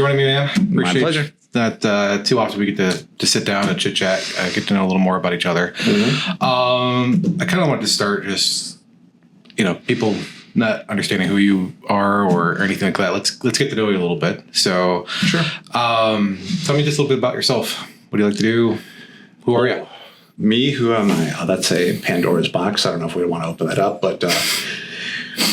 joining me, man. My pleasure. That too often we get to sit down and chit chat, get to know a little more about each other. I kind of wanted to start just, people not understanding who you are or anything like that. Let's get to know you a little bit. So, Sure. Tell me just a little bit about yourself. What do you like to do? Who are you? Me, who am I? That's a Pandora's box. I don't know if we want to open that up, but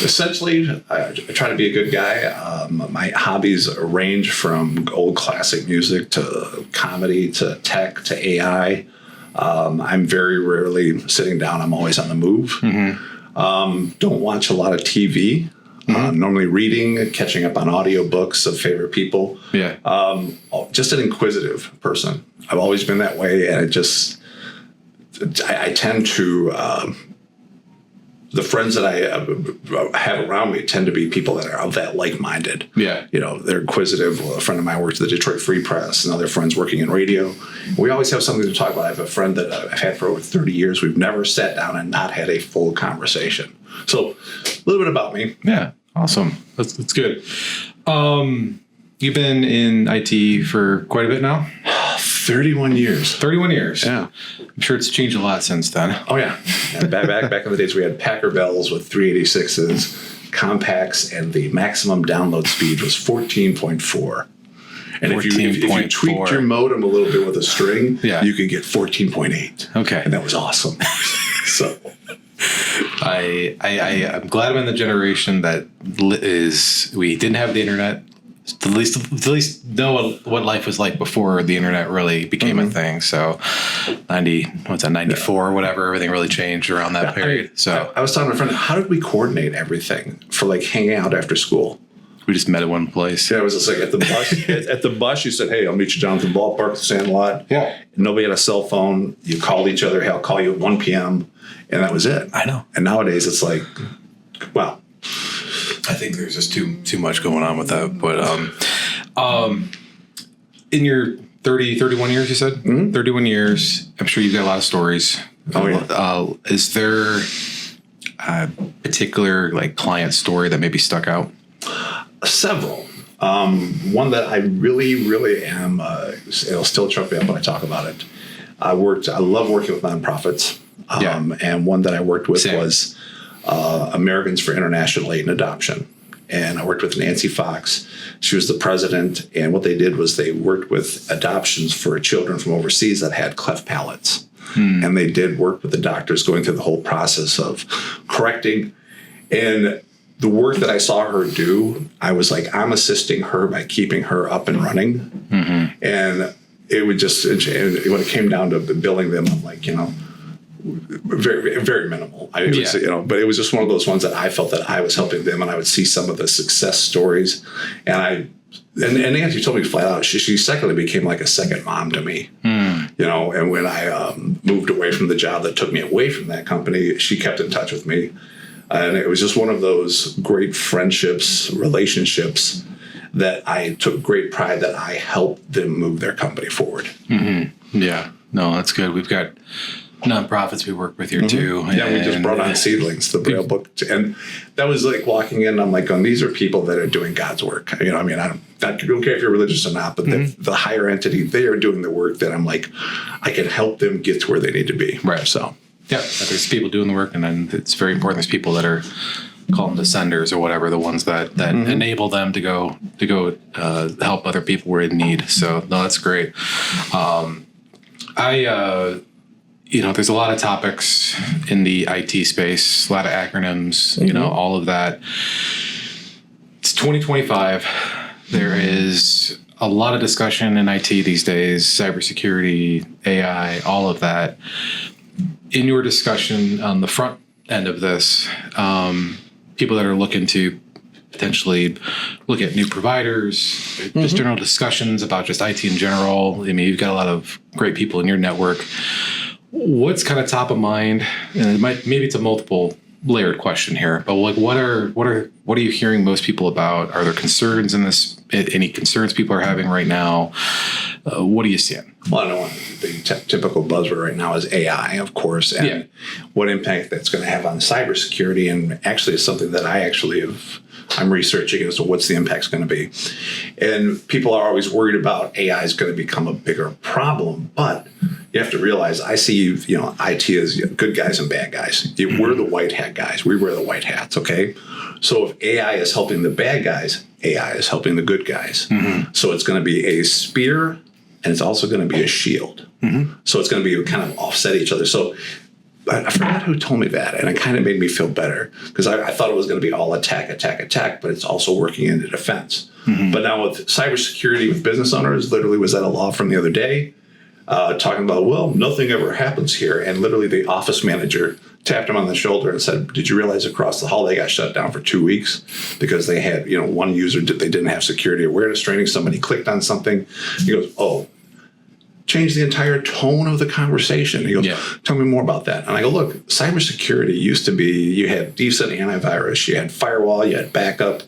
essentially, I try to be a good guy. My hobbies range from old classic music to comedy to tech to AI. I'm very rarely sitting down. I'm always on the move. Don't watch a lot of TV. Normally reading, catching up on audiobooks of favorite people. Yeah. Just an inquisitive person. I've always been that way, and I tend to, the friends that I have around me tend to be people that are of that like-minded. Yeah. They're inquisitive. A friend of mine works at the Detroit Free Press, and other friends working in radio. We always have something to talk about. I have a friend that I've had for over 30 years. We've never sat down and not had a full conversation. So a little bit about me. Yeah. Awesome. That's good. You've been in IT for quite a bit now? 31 years. 31 years. Yeah. I'm sure it's changed a lot since then. Oh, yeah. Back in the days, we had Packard Bells with 386s, compacts, and the maximum download speed was 14.4. And if you tweaked your modem a little bit with a string, you could get 14.8. Okay. And that was awesome. So I'm glad I'm in the generation that we didn't have the internet. At least know what life was like before the internet really became a thing. So 94 or whatever, everything really changed around that period. I was talking to a friend, how did we coordinate everything for like hanging out after school? We just met at one place. Yeah, it was just like at the bus. At the bus, you said, "Hey, I'll meet you down at the ballpark, the Sandlot." Yeah. Nobody had a cell phone. You called each other. Hey, I'll call you at 1 p.m. And that was it. I know. And nowadays it's like, wow. I think there's just too much going on with that. But in your 31 years, you said? 31 years, I'm sure you've got a lot of stories. Oh, yeah. Is there a particular client story that maybe stuck out? Several. One that I really am, it'll still choke me up when I talk about it. I love working with nonprofits. And one that I worked with was Americans for International Aid and Adoption. And I worked with Nancy Fox. She was the president. And what they did was they worked with adoptions for children from overseas that had cleft palates. And they did work with the doctors going through the whole process of correcting. And the work that I saw her do, I was like, I'm assisting her by keeping her up and running. And it would just, when it came down to billing them, I'm like, very, very minimal. But it was just one of those ones that I felt that I was helping them, and I would see some of the success stories. And Nancy told me flat out, she secondly became like a second mom to me. And when I moved away from the job that took me away from that company, she kept in touch with me. And it was just one of those great friendships, relationships that I took great pride that I helped them move their company forward. Yeah. No, that's good. We've got nonprofits we work with here too. Yeah, we just brought on Seedlings, the Braille book. And that was like walking in, I'm like, these are people that are doing God's work. I don't care if you're religious or not, but the higher entity, they are doing the work that I'm like, I can help them get to where they need to be. Right. So, yeah, there's people doing the work, and then it's very important. There's people that are called the senders or whatever, the ones that enable them to go help other people who are in need. So, no, that's great. There's a lot of topics in the IT space, a lot of acronyms, all of that. It's 2025. There is a lot of discussion in IT these days, cybersecurity, AI, all of that. In your discussion on the front end of this, people that are looking to potentially look at new providers, just general discussions about just IT in general. I mean, you've got a lot of great people in your network. What's kind of top of mind? And maybe it's a multiple layered question here, but what are you hearing most people about? Are there concerns in this? Any concerns people are having right now? What are you seeing? Well, I know the typical buzzword right now is AI, of course, and what impact that's going to have on cybersecurity. And actually, it's something that I'm researching as to what's the impact's going to be. And people are always worried about AI is going to become a bigger problem, but you have to realize I see, IT as good guys and bad guys. We're the white hat guys. We wear the white hats, okay? So if AI is helping the bad guys, AI is helping the good guys. Mm-hmm. So it's going to be a spear and it's also going to be a shield. Mm-hmm. So it's going to be kind of offset each other. So I forgot who told me that, and it kind of made me feel better because I thought it was going to be all attack, but it's also working into defense. Mm-hmm. But now with cybersecurity with business owners, literally was at a law firm the other day talking about, well, nothing ever happens here. And literally the office manager tapped him on the shoulder and said, did you realize across the hall they got shut down for 2 weeks because they had, one user, they didn't have security awareness training. Somebody clicked on something. He goes, oh. Change the entire tone of the conversation. He goes, tell me more about that. And I go, look, cybersecurity used to be, you had decent antivirus, you had firewall, you had backup,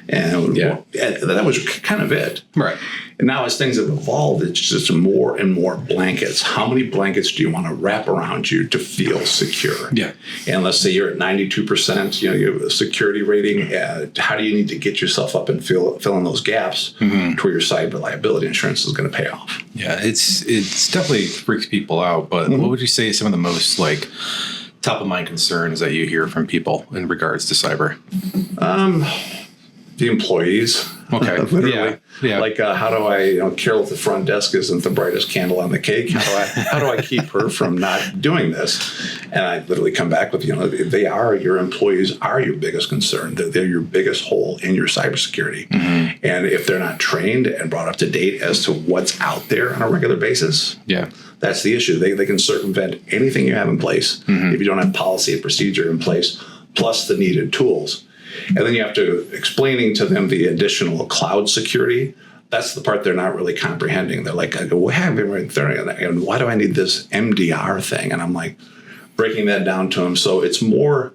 and that was kind of it. Right. And now as things have evolved, it's just more and more blankets. How many blankets do you want to wrap around you to feel secure? Yeah. And let's say you're at 92%, you have a security rating. How do you need to get yourself up and fill in those gaps to where your cyber liability insurance is going to pay off? Yeah, it's definitely freaks people out. But what would you say is some of the most top of mind concerns that you hear from people in regards to cyber? The employees. Okay. Literally. Yeah. Like, how do I, Carol at the front desk isn't the brightest candle on the cake. How do I keep her from not doing this? And I literally come back with, your employees are your biggest concern. They're your biggest hole in your cybersecurity. Mm-hmm. And if they're not trained and brought up to date as to what's out there on a regular basis, that's the issue. They can circumvent anything you have in place if you don't have policy and procedure in place, plus the needed tools. And then you have to explaining to them the additional cloud security. That's the part they're not really comprehending. They're like, I go, what happened right there? And why do I need this MDR thing? And I'm like breaking that down to them. So it's more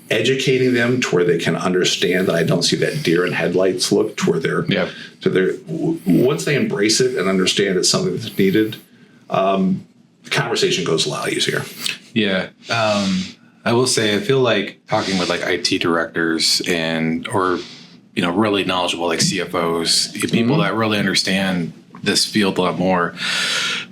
educating them to where they can understand that I don't see that deer in headlights look to where they're once they embrace it and understand it's something that's needed, the conversation goes a lot easier. Yeah. I will say, I feel like talking with IT directors or really knowledgeable CFOs, people that really understand this field a lot more.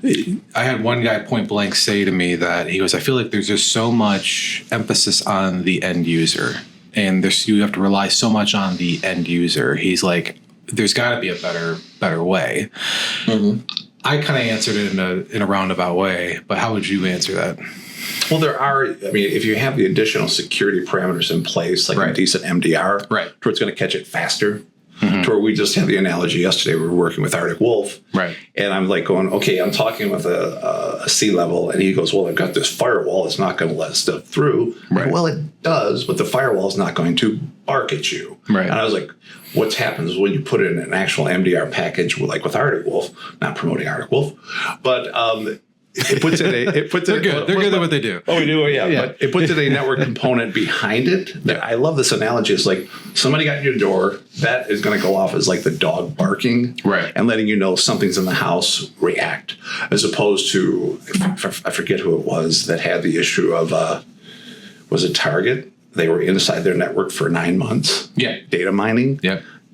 I had one guy point blank say to me that he goes, I feel like there's just so much emphasis on the end user, and you have to rely so much on the end user. He's like, there's got to be a better way. Mm-hmm. I kind of answered it in a roundabout way, but how would you answer that? Well, there are, if you have the additional security parameters in place, like a decent MDR, to where it's going to catch it faster, to where we just had the analogy yesterday, we were working with Arctic Wolf, and I'm like going, okay, I'm talking with a C-level, and he goes, well, I've got this firewall, it's not going to let stuff through. Well, it does, but the firewall is not going to bark at you. And I was like, what happens when you put in an actual MDR package with Arctic Wolf, not promoting Arctic Wolf, but it puts in a. They're good. They're good at what they do. Oh, we do. Yeah. But it puts in a network component behind it. I love this analogy. It's like somebody got in your door. That is going to go off as like the dog barking, and letting you know something's in the house. React, as opposed to I forget who it was that had the issue of was it Target? They were inside their network for 9 months. Data mining.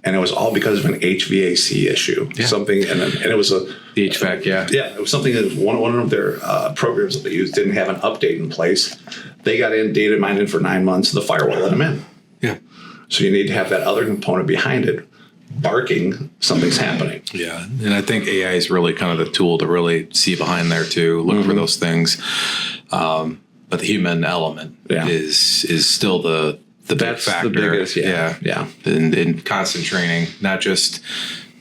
And it was all because of an HVAC issue. Something, and it was the HVAC. It was something that one of their programs that they used didn't have an update in place. They got in data mining for 9 months. The firewall let them in. So you need to have that other component behind it, barking something's happening. And I think AI is really kind of the tool to really see behind there too, look for those things. But the human element is still the big factor. The biggest, in constant training, not just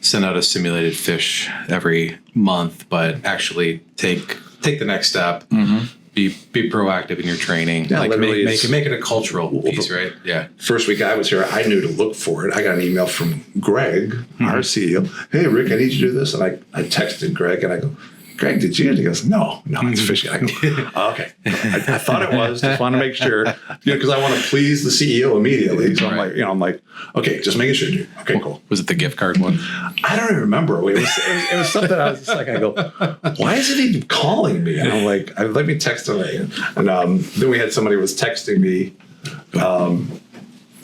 send out a simulated phish every month, but actually take the next step. Be proactive in your training. Make it a cultural piece, right? First week I was here, I knew to look for it. I got an email from Greg, our CEO. Hey, Rick, I need you to do this. And I texted Greg and I go, Greg, did you? And he goes, no, it's phishing. I go, oh, okay. I thought it was. Just want to make sure, because I want to please the CEO immediately. So I'm like, okay, just making sure, dude. Okay, cool. Was it the gift card one? I don't even remember. It was something I was just like, I go, why is it even calling me? And I'm like, let me text him. And then we had somebody was texting me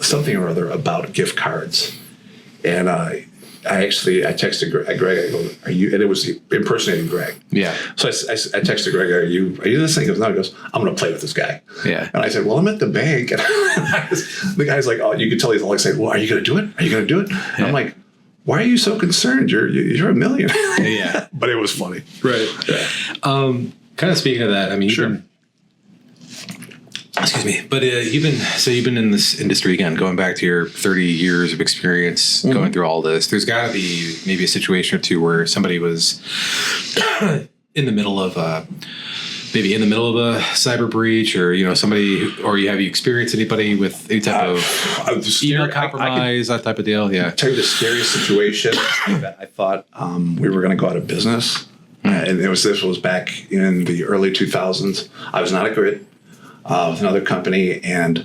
something or other about gift cards. And I texted Greg. I go, are you? And it was impersonating Greg. Yeah. So I texted Greg, are you this thing? He goes, no. He goes, I'm going to play with this guy. Yeah. And I said, well, I'm at the bank. And the guy's like, oh, you can tell he's all excited. Well, are you going to do it? Are you going to do it? And I'm like, why are you so concerned? You're a millionaire. Yeah. But it was funny. Right. Yeah. Kind of speaking of that, I mean, sure. Excuse me. But you've been in this industry again, going back to your 30 years of experience going through all this. There's got to be maybe a situation or two where somebody was in the middle of a cyber breach, or somebody, or have you experienced anybody with any type of email compromise, that type of deal? Yeah. I'll tell you the scariest situation that I thought we were going to go out of business, and this was back in the early 2000s. I was not at Grid. With another company, and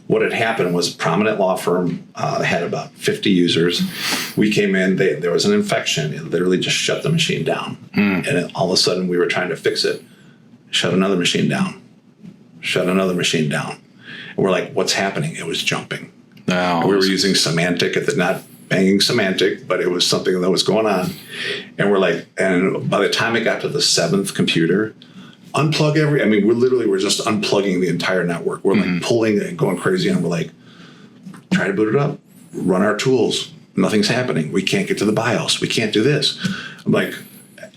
what had happened was a prominent law firm had about 50 users. We came in, there was an infection. It literally just shut the machine down. And then all of a sudden we were trying to fix it. Shut another machine down. Shut another machine down. And we're like, what's happening? It was jumping. No. We were using Symantec not banging Symantec, but it was something that was going on. And we're like, and by the time it got to the 7th computer, unplug we're just unplugging the entire network. We're like pulling and going crazy, and we're like, try to boot it up, run our tools. Nothing's happening. We can't get to the BIOS. We can't do this. I'm like,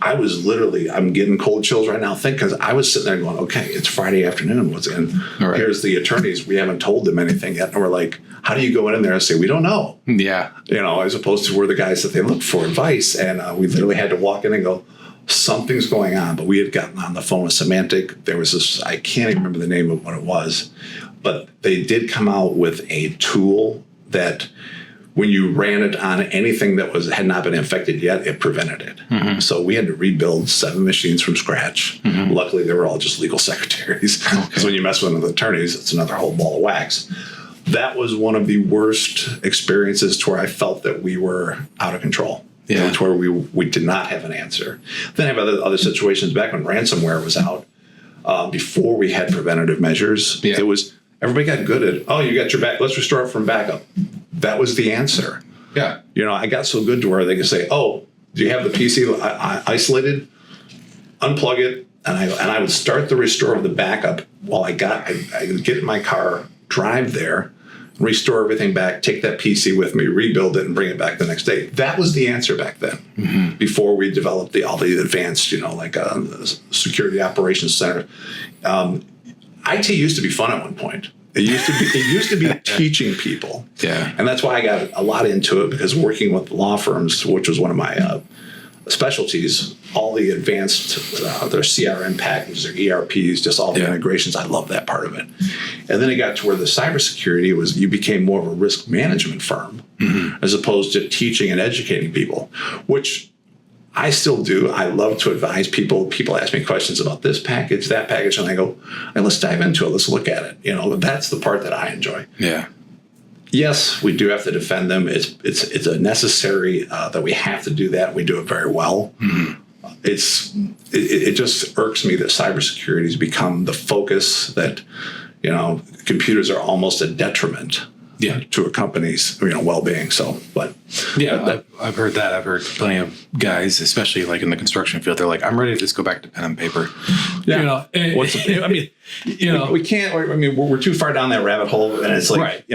I'm getting cold chills right now because I was sitting there going, okay, it's Friday afternoon. Here's the attorneys. We haven't told them anything yet. And we're like, how do you go in there and say, we don't know? Yeah. As opposed to we're the guys that they look for advice. And we literally had to walk in and go, something's going on. But we had gotten on the phone with Symantec. There was this, I can't even remember the name of what it was, but they did come out with a tool that when you ran it on anything that had not been infected yet, it prevented it. So we had to rebuild 7 machines from scratch. Luckily, they were all just legal secretaries, because when you mess with attorneys, it's another whole ball of wax. That was one of the worst experiences to where I felt that we were out of control. Yeah, it's where we did not have an answer. Then I have other situations back when ransomware was out. Before we had preventative measures, it was everybody got good at, you got your back. Let's restore it from backup. That was the answer. Yeah, I got so good to where they could say, do you have the PC isolated? Unplug it, and I would start the restore of the backup while I get in my car, drive there, restore everything back, take that PC with me, rebuild it, and bring it back the next day. That was the answer back then, before we developed all the advanced, security operations center. IT used to be fun at one point. It used to be teaching people. Yeah. And that's why I got a lot into it, because working with law firms, which was one of my specialties, all the advanced, their CRM packages, their ERPs, just all the integrations. I love that part of it. And then it got to where the cybersecurity you became more of a risk management firm, as opposed to teaching and educating people, which I still do. I love to advise people. People ask me questions about this package, that package, and I go, hey, let's dive into it. Let's look at it. That's the part that I enjoy. Yeah. Yes, we do have to defend them. It's a necessary that we have to do that. We do it very well. It just irks me that cybersecurity has become the focus, that computers are almost a detriment to a company's well-being. So, but I've heard that. I've heard plenty of guys, especially like in the construction field, they're like, I'm ready to just go back to pen and paper. Yeah. We can't. We're too far down that rabbit hole, and it's like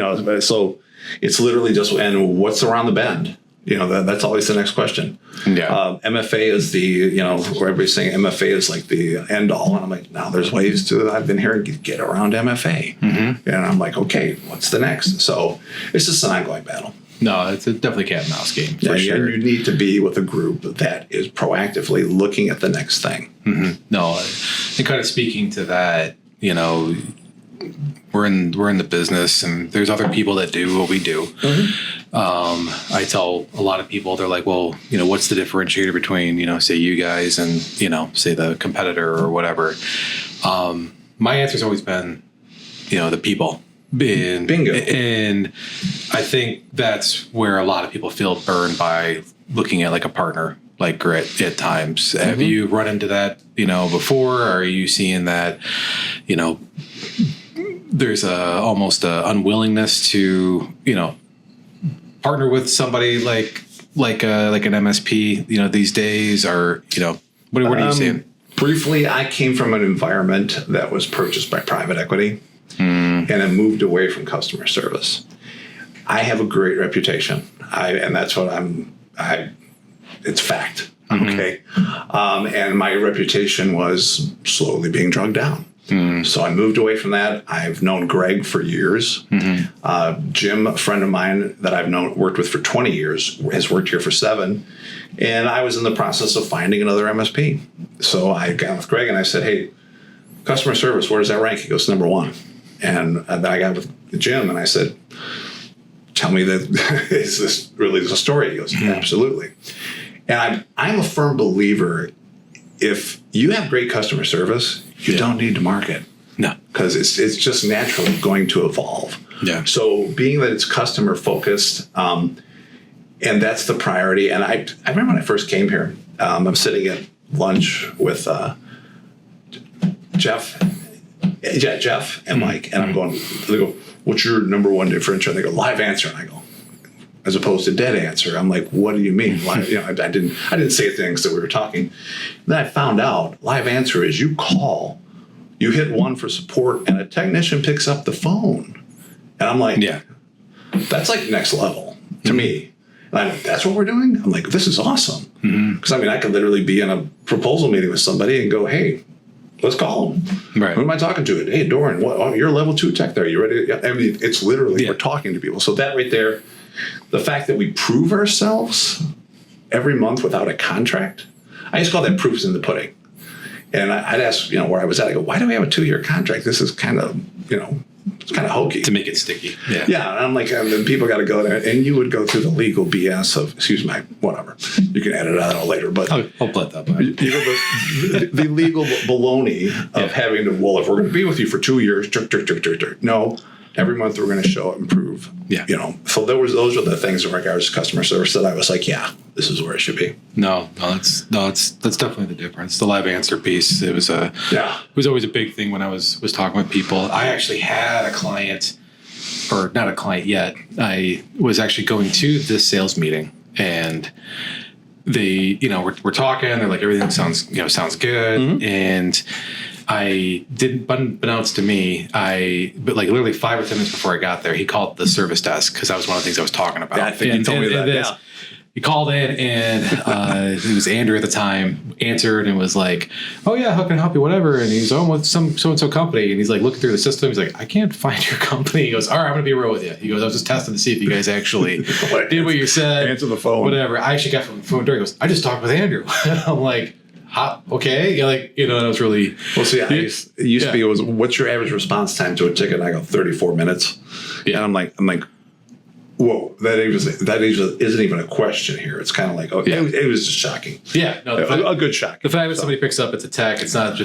so it's literally just, and what's around the bend? That's always the next question. Yeah. MFA is where everybody's saying MFA is like the end all. And I'm like, no, there's ways I've been here and get around MFA. And I'm like, okay, what's the next? So it's just an ongoing battle. No, it's definitely cat and mouse game for sure. And you need to be with a group that is proactively looking at the next thing. No, and kind of speaking to that, we're in the business, and there's other people that do what we do. I tell a lot of people, they're like, well, what's the differentiator between, say you guys and, say the competitor or whatever. My answer's always been, the people. Bingo. And I think that's where a lot of people feel burned by looking at like a partner like Grit at times. Have you run into that, before? Or are you seeing that, there's almost a unwillingness to, partner with somebody like an MSP, these days? Or, what are you seeing? Briefly, I came from an environment that was purchased by private equity. And I moved away from customer service. I have a great reputation, and that's what it's fact. Okay. And my reputation was slowly being dragged down. So I moved away from that. I've known Greg for years. Jim, a friend of mine that I've worked with for 20 years, has worked here for 7. And I was in the process of finding another MSP. So I got with Greg and I said, hey, customer service, where does that rank? He goes, number 1. And then I got with Jim and I said, tell me that, is this really the story? He goes, absolutely. And I'm a firm believer, if you have great customer service, you don't need to market. No. Because it's just naturally going to evolve. Yeah. So being that it's customer focused, and that's the priority. And I remember when I first came here, I'm sitting at lunch with Jeff and Mike, and they go, what's your number one differentiator? And they go, live answer. And I go, as opposed to dead answer. I'm like, what do you mean? Live, I didn't say things that we were talking. Then I found out live answer is you call, you hit 1 for support, and a technician picks up the phone. And I'm like, that's like next level to me. And I'm like, that's what we're doing? I'm like, this is awesome. Because I could literally be in a proposal meeting with somebody and go, hey, let's call them. Right. Who am I talking to? Hey, Doran, you're a level 2 tech there. You ready? It's literally, we're talking to people. So that right there, the fact that we prove ourselves every month without a contract, I just call that proofs in the pudding. And I'd ask, where I was at, I go, why do we have a 2-year contract? This is kind of, it's kind of hokey. To make it sticky. Yeah. Yeah. And I'm like, and then people got to go there, and you would go through the legal BS of, whatever. You can edit it out later, but I'll let that by. The legal baloney of having to, well, if we're going to be with you for 2 years, no, every month we're going to show up and prove. Yeah. So those are the things in regards to customer service that I was like, yeah, this is where it should be. No, that's definitely the difference. The live answer piece, it was always a big thing when I was talking with people. I actually had a client, or not a client yet. I was actually going to this sales meeting, and they, we're talking. They're like, everything sounds good, and I didn't, unbeknownst to me, but like literally 5 or 10 minutes before I got there, he called the service desk because that was one of the things I was talking about. I think you told me that. Yeah. He called in, and it was Andrew at the time, answered and was like, oh yeah, how can I help you, whatever. And he's with some so-and-so company, and he's like looking through the system. He's like, I can't find your company. He goes, all right, I'm going to be real with you. He goes, I was just testing to see if you guys actually did what you said. Answer the phone. Whatever. I actually got from the phone door. He goes, I just talked with Andrew. I'm like, okay. And I was really... Well, see, it used to be, what's your average response time to a ticket? And I go, 34 minutes. Yeah. And I'm like, whoa, that isn't even a question here. It's kind of like, it was just shocking. Yeah, no, a good shock. The fact that somebody picks up, it's a tech. It's not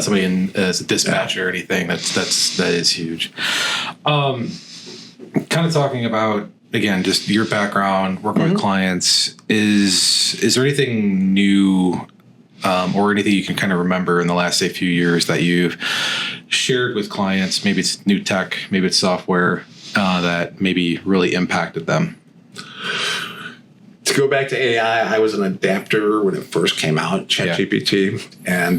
somebody as a dispatcher or anything. That is huge. Kind of talking about, again, just your background, working with clients. Is there anything new or anything you can kind of remember in the last, say, few years that you've shared with clients? Maybe it's new tech, maybe it's software, that maybe really impacted them? To go back to AI, I was an adapter when it first came out, ChatGPT, and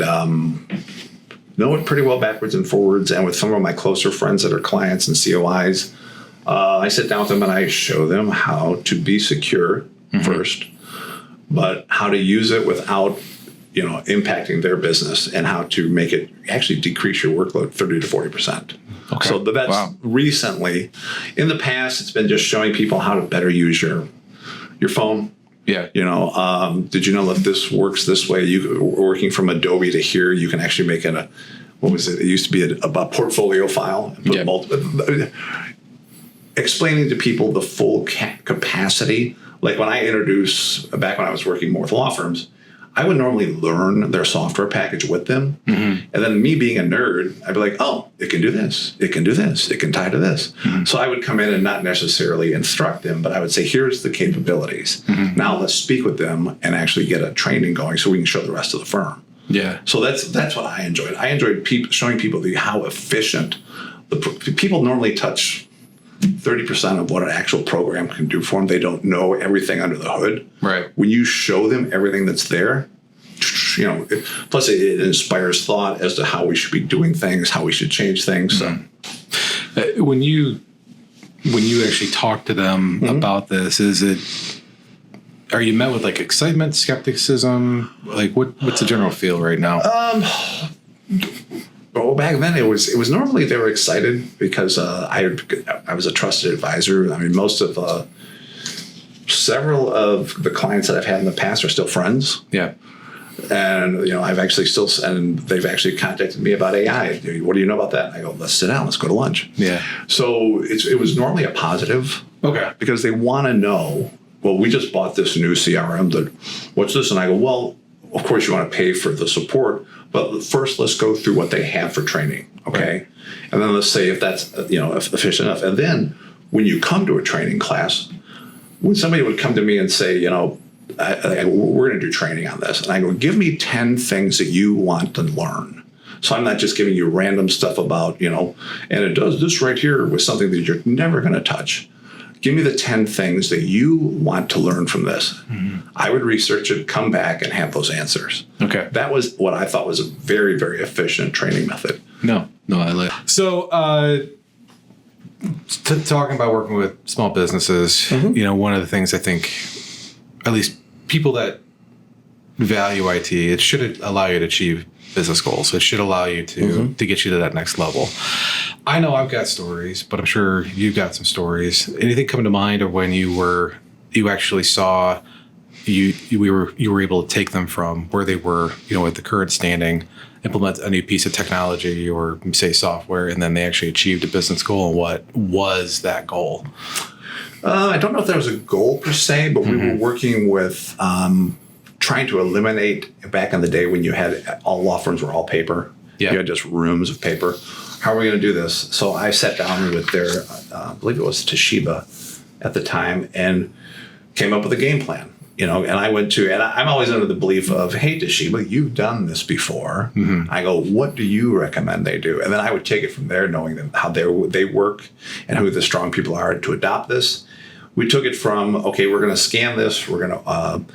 know it pretty well backwards and forwards. And with some of my closer friends that are clients and COIs, I sit down with them and I show them how to be secure first, but how to use it without impacting their business, and how to make it actually decrease your workload 30 to 40%. Okay. So that's recently. In the past, it's been just showing people how to better use your phone. Yeah. Did you know that this works this way? You working from Adobe to here, you can actually make it what was it? It used to be a portfolio file. Explaining to people the full capacity. Like when I back when I was working more with law firms, I would normally learn their software package with them. Mm-hmm. And then me being a nerd, I'd be like, oh, it can do this. It can do this. It can tie to this. Mm-hmm. So I would come in and not necessarily instruct them, but I would say, here's the capabilities. Mm-hmm. Now let's speak with them and actually get a training going so we can show the rest of the firm. Yeah. So that's what I enjoyed. I enjoyed showing people how efficient people normally touch 30% of what an actual program can do for them. They don't know everything under the hood. Right. When you show them everything that's there, plus it inspires thought as to how we should be doing things, how we should change things. Mm-hmm. So. When you actually talk to them mm-hmm. about this, are you met with like excitement, skepticism? Like what's the general feel right now? Well, back then it was normally they were excited because I was a trusted advisor. I mean, several of the clients that I've had in the past are still friends. Yeah. And they've actually contacted me about AI. What do you know about that? And I go, let's sit down, let's go to lunch. Yeah. So it was normally a positive. Okay. Because they want to know, well, we just bought this new CRM. What's this? And I go, well, of course you want to pay for the support, but first let's go through what they have for training, okay? Right. And then let's say if that's efficient enough. And then when you come to a training class, when somebody would come to me and say, we're going to do training on this, and I go, give me 10 things that you want to learn. So I'm not just giving you random stuff about, and it does this right here with something that you're never going to touch. Give me the 10 things that you want to learn from this. Mm-hmm. I would research it, come back, and have those answers. Okay. That was what I thought was a very, very efficient training method. No, I like it. So, talking about working with small businesses, mm-hmm. Mm-hmm. One of the things I think, at least people that value IT, it should allow you to achieve business goals. It should allow you to mm-hmm. to get you to that next level. I know I've got stories, but I'm sure you've got some stories. Anything come to mind of when you actually saw you were able to take them from where they were, at the current standing, implement a new piece of technology or say software, and then they actually achieved a business goal, and what was that goal? I don't know if there was a goal per se, but mm-hmm. we were working with trying to eliminate, back in the day when you had all law firms were all paper. Yeah. You had just rooms of paper. How are we going to do this? So I sat down with their, I believe it was Toshiba at the time, and came up with a game plan. And I went to, and I'm always under the belief of, hey, Toshiba, you've done this before. Mm-hmm. I go, what do you recommend they do? And then I would take it from there, knowing them, how they work and who the strong people are to adopt this. We took it from, okay, we're going to scan this. We're going to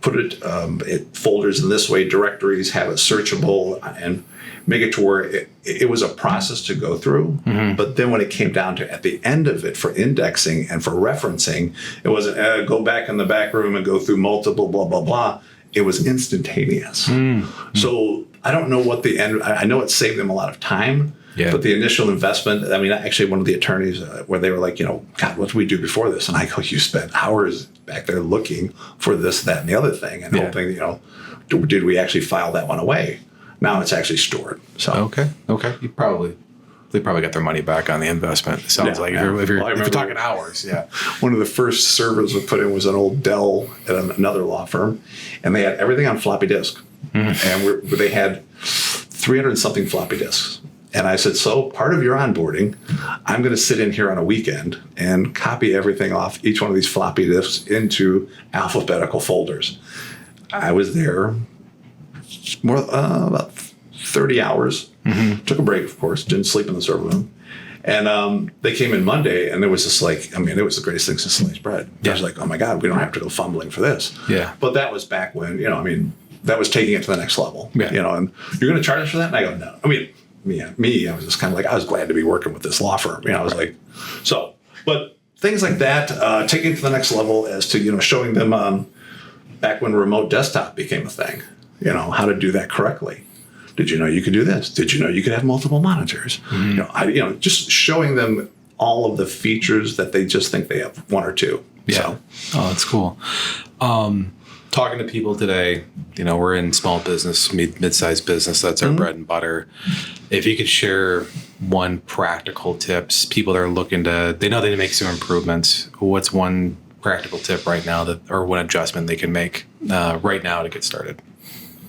put it folders in this way, directories, have it searchable, and make it to where it was a process to go through. Mm-hmm. But then when it came down to at the end of it for indexing and for referencing, it wasn't go back in the back room and go through multiple blah, blah, blah. It was instantaneous. Mm-hmm. So I don't know what the end, I know it saved them a lot of time. Yeah. But the initial investment, I mean, actually one of the attorneys where they were like, God, what did we do before this? And I go, you spent hours back there looking for this, that, and the other thing, and hoping, did we actually file that one away? Now it's actually stored. So okay. They probably got their money back on the investment. It sounds like if you're talking hours, yeah. One of the first servers we put in was an old Dell at another law firm, and they had everything on floppy disk, and they had 300 something floppy disks. And I said, so part of your onboarding, I'm going to sit in here on a weekend and copy everything off each one of these floppy disks into alphabetical folders. I was there about 30 hours. Mm-hmm. Took a break, of course. Didn't sleep in the server room. And they came in Monday, and there was this it was the greatest thing since sliced bread. Yeah. I was like, oh my God, we don't have to go fumbling for this. Yeah. But that was back when, that was taking it to the next level. Yeah. And you're going to charge us for that? And I go, no. I was just kind of like, I was glad to be working with this law firm. I was like, so, but things like that, taking it to the next level as to, showing them back when remote desktop became a thing, how to do that correctly. Did you know you could do this? Did you know you could have multiple monitors? Mm-hmm. Just showing them all of the features that they just think they have one or two. Yeah. So. Oh, that's cool. talking to people today, we're in small business, mid-sized business. That's our bread and butter. If you could share one practical tips, people that are looking they know they need to make some improvements. What's one practical tip right now or one adjustment they can make right now to get started?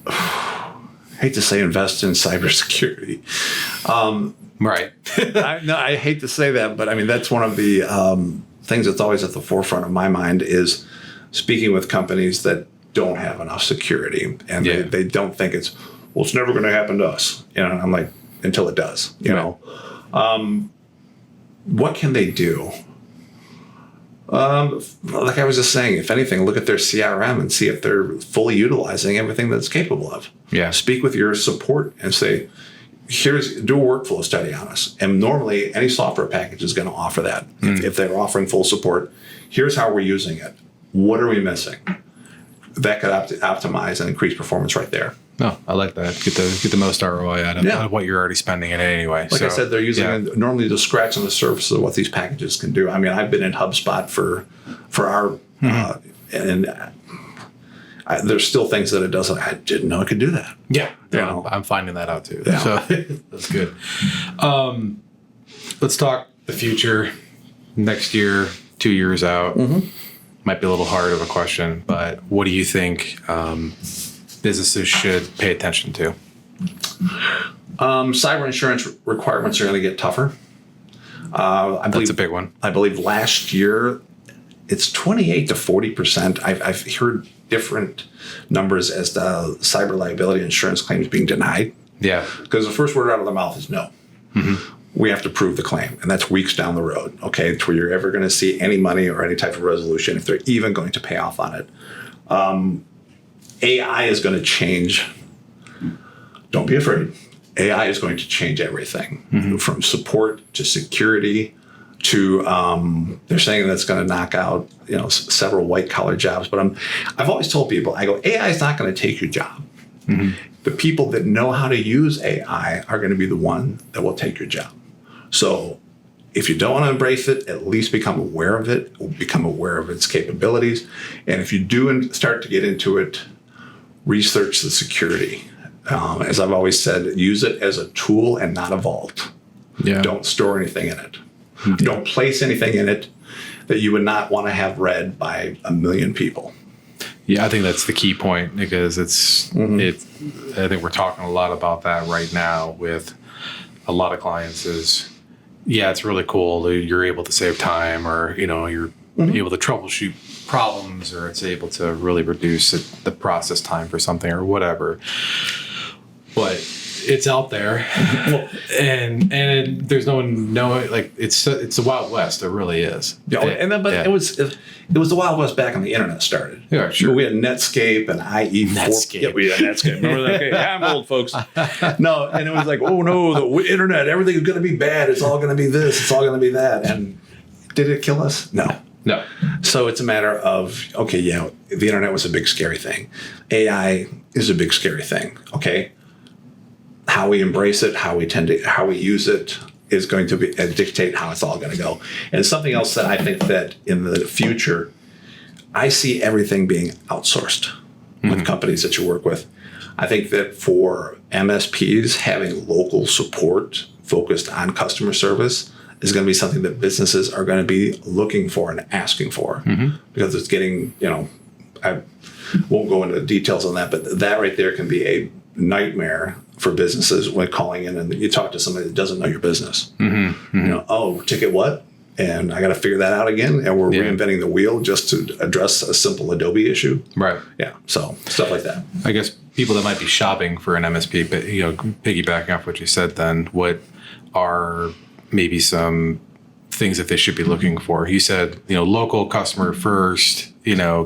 I hate to say invest in cybersecurity. Right. I hate to say that, but I mean, that's one of the things that's always at the forefront of my mind is speaking with companies that don't have enough security and they don't think it's never going to happen to us. I'm like, until it does, you know. What can they do? Like I was just saying, if anything, look at their CRM and see if they're fully utilizing everything that's capable of. Yeah. Speak with your support and say, do a workflow study on us. And normally any software package is going to offer that. If they're offering full support, here's how we're using it. What are we missing? That could optimize and increase performance right there. No, I like that. Get the most ROI out of what you're already spending in it anyway. Like I said, they're using it normally to scratch on the surface of what these packages can do. I mean, I've been in HubSpot for our there's still things that it doesn't. I didn't know it could do that. Yeah, I'm finding that out too. Yeah. So that's good. Let's talk the future. Next year, 2 years out. Might be a little hard of a question, but what do you think businesses should pay attention to? Cyber insurance requirements are going to get tougher. That's a big one. I believe last year it's 28 to 40%. I've heard different numbers as to cyber liability insurance claims being denied. Yeah. Because the first word out of their mouth is no. We have to prove the claim, and that's weeks down the road, okay, to where you're ever going to see any money or any type of resolution, if they're even going to pay off on it. AI is going to change. Don't be afraid. AI is going to change everything, from support to security to, they're saying that's going to knock out, several white-collar jobs. But I've always told people, I go, AI is not going to take your job. The people that know how to use AI are going to be the one that will take your job. So if you don't want to embrace it, at least become aware of it, become aware of its capabilities. And if you do start to get into it, research the security. As I've always said, use it as a tool and not a vault. Yeah. Don't store anything in it. Don't place anything in it that you would not want to have read by 1 million people. Yeah, I think that's the key point because I think we're talking a lot about that right now with a lot of clients is, it's really cool that you're able to save time or, you're able to troubleshoot problems or it's able to really reduce the process time for something or whatever. But it's out there and there's no one knowing, like it's the Wild West. It really is. Yeah, it was the Wild West back when the internet started. Yeah, sure. We had Netscape and IE4. Netscape. Yeah, we had Netscape. Remember that? Okay, I'm old, folks. No, and it was like, oh no, the internet, everything is going to be bad. It's all going to be this. It's all going to be that. And did it kill us? No. So it's a matter of, okay, the internet was a big scary thing. AI is a big scary thing. Okay. How we embrace it, how we use it is going to dictate how it's all going to go. And something else that I think that in the future, I see everything being outsourced with companies that you work with. I think that for MSPs, having local support focused on customer service is going to be something that businesses are going to be looking for and asking for because it's getting, I won't go into details on that, but that right there can be a nightmare for businesses when calling in and you talk to somebody that doesn't know your business. Ticket what? And I got to figure that out again. And we're reinventing the wheel just to address a simple Adobe issue. Right. Yeah. So stuff like that. I guess people that might be shopping for an MSP, but piggybacking off what you said, then what are maybe some things that they should be looking for? You said, local customer first,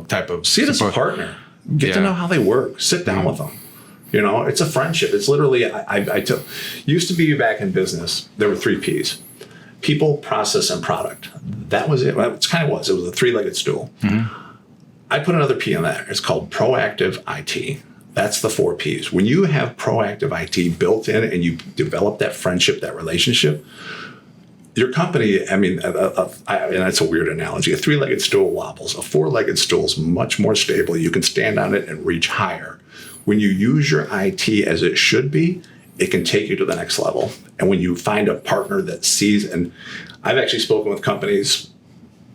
type of see it as a partner. Get to know how they work. Sit down with them. It's a friendship. It's literally, used to be back in business, there were 3 Ps. People, process, and product. That was it. Well, it kind of was. It was a 3-legged stool. I put another P in there. It's called proactive IT. That's the 4 Ps. When you have proactive IT built in and you develop that friendship, that relationship, your company, I mean, and that's a weird analogy. A three-legged stool wobbles. A four-legged stool is much more stable. You can stand on it and reach higher. When you use your IT as it should be, it can take you to the next level. And when you find a partner that sees, and I've actually spoken with companies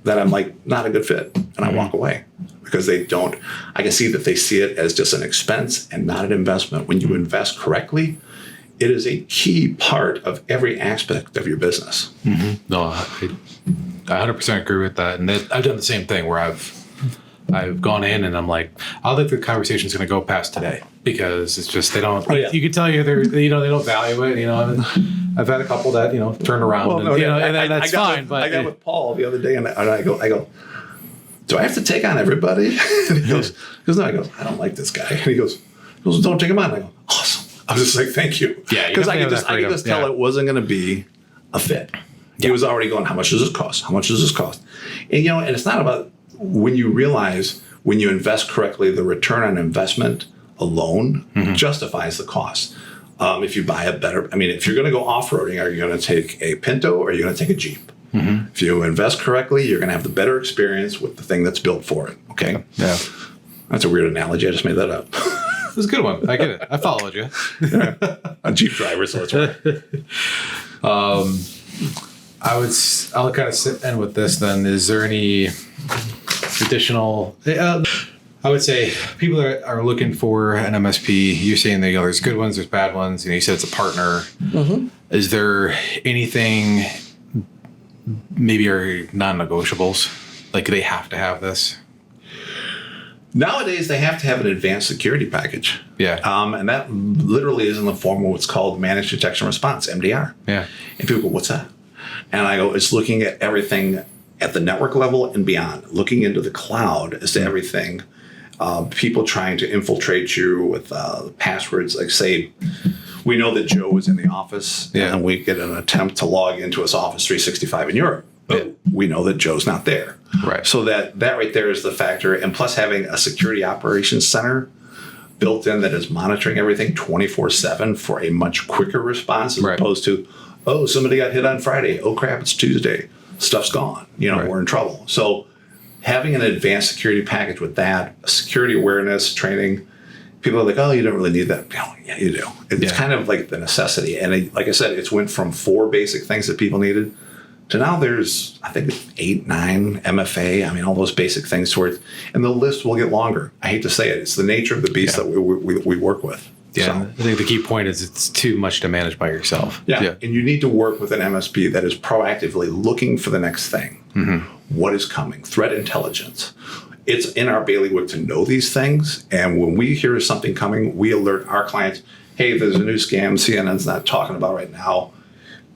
that I'm like, not a good fit, and I walk away because they don't, I can see that they see it as just an expense and not an investment. When you invest correctly, it is a key part of every aspect of your business. No, I 100% agree with that. And I've done the same thing where I've gone in and I'm like, I don't think the conversation's going to go past today because it's just, they don't, you can tell they don't value it, and I've had a couple that, turn around and that's fine. But I got with Paul the other day and I go, do I have to take on everybody? And he goes, no, I go, I don't like this guy. And he goes, don't take him on. I go, awesome. I was just like, thank you. Yeah. Because I could just tell it wasn't going to be a fit. He was already going, how much does this cost? How much does this cost? And, and it's not about, when you realize when you invest correctly, the return on investment alone justifies the cost. If you buy if you're going to go off-roading, are you going to take a Pinto or are you going to take a Jeep? If you invest correctly, you're going to have the better experience with the thing that's built for it. Okay. Yeah. That's a weird analogy. I just made that up. It was a good one. I get it. I followed you. A Jeep driver, so it's right. I'll kind of end with this then. Is there any additional, I would say people that are looking for an MSP, you're saying that there's good ones, there's bad ones, you said it's a partner. Is there anything maybe are non-negotiables? Like they have to have this? Nowadays, they have to have an advanced security package. Yeah. And that literally is in the form of what's called Managed Detection Response, MDR. Yeah. And people go, what's that? And I go, it's looking at everything at the network level and beyond, looking into the cloud as to everything. People trying to infiltrate you with passwords, like say, we know that Joe is in the office and we get an attempt to log into his Office 365 in Europe. But we know that Joe's not there. Right. So that right there is the factor. And plus having a security operations center built in that is monitoring everything 24/7 for a much quicker response as opposed to, oh, somebody got hit on Friday. Oh, crap, it's Tuesday. Stuff's gone. We're in trouble. So having an advanced security package with that, security awareness training, people are like, oh, you don't really need that. Oh, yeah, you do. It's kind of like the necessity. And like I said, it's went from 4 basic things that people needed to now there's, I think, 8, 9 MFA. All those basic things towards, and the list will get longer. I hate to say it. It's the nature of the beast that we work with. Yeah, so, I think the key point is it's too much to manage by yourself. Yeah, and you need to work with an MSP that is proactively looking for the next thing. What is coming? Threat intelligence. It's in our bailiwick to know these things, and when we hear something coming, we alert our clients, hey, there's a new scam CNN's not talking about right now.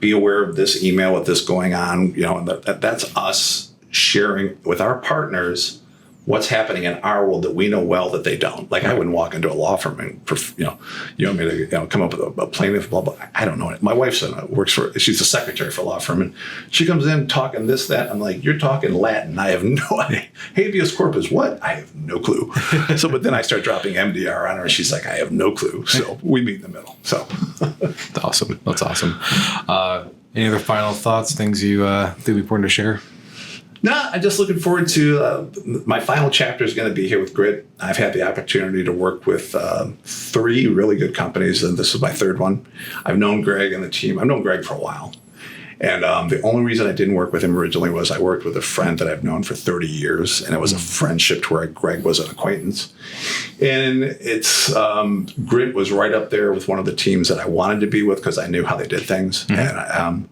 Be aware of this email with this going on, and that's us sharing with our partners what's happening in our world that we know well that they don't. Like I wouldn't walk into a law firm and, you want me to come up with a plaintiff, blah, blah. I don't know it. My wife she's a secretary for a law firm, and she comes in talking this, that. I'm like, you're talking Latin. I have no idea. Habeas corpus, what? I have no clue. But then I start dropping MDR on her. She's like, I have no clue. So we meet in the middle. So That's awesome. That's awesome. Any other final thoughts, things you think important to share? No, I'm just looking forward to my final chapter is going to be here with Grit. I've had the opportunity to work with 3 really good companies, and this is my 3rd one. I've known Greg and the team. I've known Greg for a while. And the only reason I didn't work with him originally was I worked with a friend that I've known for 30 years, and it was a friendship to where Greg was an acquaintance. And it's Grit was right up there with one of the teams that I wanted to be with because I knew how they did things. And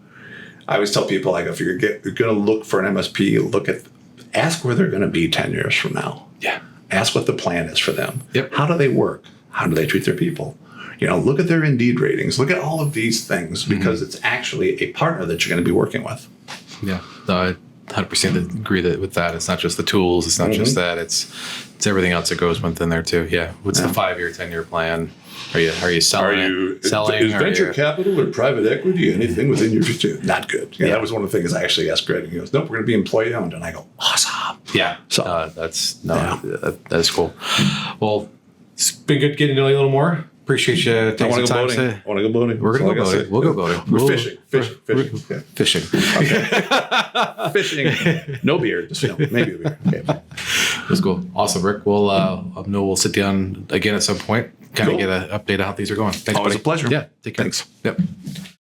I always tell people, like, if you're going to look for an MSP, ask where they're going to be 10 years from now. Yeah. Ask what the plan is for them. Yep. How do they work? How do they treat their people? Look at their Indeed ratings. Look at all of these things because it's actually a partner that you're going to be working with. Yeah. No, I 100% agree with that. It's not just the tools. It's not just that. It's everything else that goes within there too. Yeah. What's the 5-year, 10-year plan? Are you selling? Is venture capital or private equity anything within your future? Not good. Yeah, that was one of the things I actually asked Greg. He goes, "Nope, we're going to be employee owned." And I go, "Awesome." Yeah. So that is cool. Well, it's been good getting to know you a little more. Appreciate you I taking want some to go time. boating. I want to go boating. We're going to go That's all I boating. gotta say. We'll go boating. We're fishing. Yeah. Fishing. Fishing. No beer. Just maybe a beer. Okay. That's cool. Awesome, Rick. We'll we'll sit down again at some point, kind of Cool. get an update on how these are going. Thanks, Always buddy. a pleasure. Yeah. Take care. Thanks. Yep.